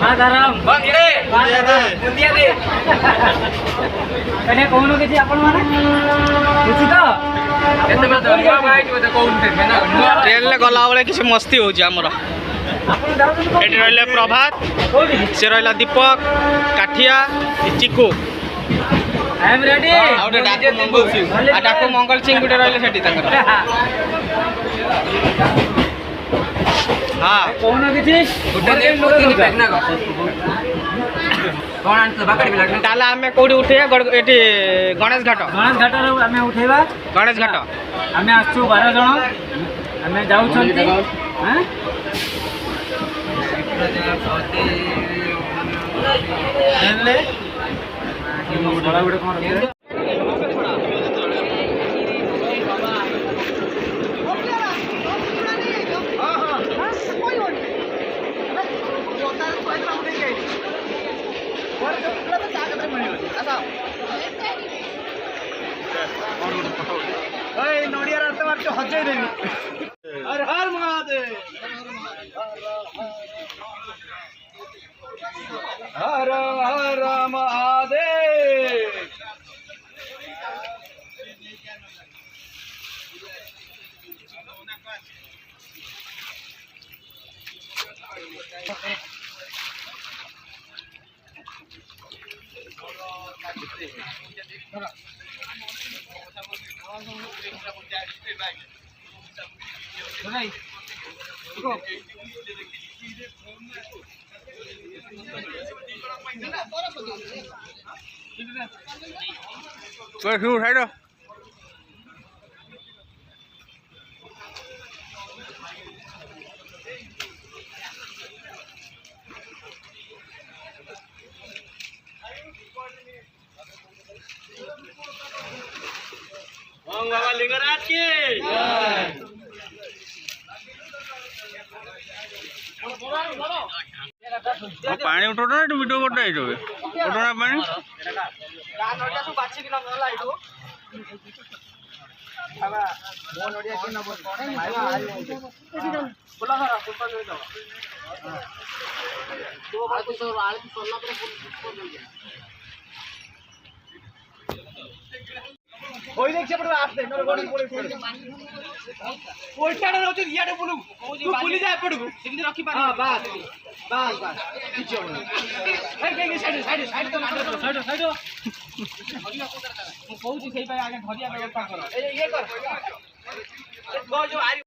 माधरम मुंदिया दे कने कोनो किछि आपण माने बुझी तो एते बे नुआ बाइट बे कोन थे ना ट्रेन ले गला बेले किसी मस्ती हो हमर एटी रहले प्रभात से रहला दीपक काठिया चिकू आई एम रेडी आउटे डाकू मंगल सिंह गुटे रहले सेठी तंकर हां कोनो किछि गुटे लोग पैक ना कोन आन बाकड़ी भी लागने ताला हमें कोडी उठे एटी गणेश घाट रे हमें उठेबा गणेश घाट हमें आसु 12 जण हमें जाउ छंती हैं ले बड़ा बड़ा कोन रखे नड़िया रास्ते मार्च हजे देनी हर हर महादेव हर हर महादेव उठाई दो बाबा लिंगराज की पानी उठो ना वीडियो करते है उठो ना पानी नड़िया सब बाछि कि नला इडो बाबा मो नड़िया कि न बोला सर फुटबॉल ले दो दो बार तो आले तो सोलना पर होई देख से पर आस्ते नर गोडी बोले पोस्टाडे रहते इयाडे बोलू तू पुली जा पड़ू सिंधी रखी पार हां बस बस बस किछो नहीं ए साइड साइड साइड तो मार साइड साइड मु कहू छी सेई पाए आगे धरिया व्यवस्था कर ए ये कर गो जो आरी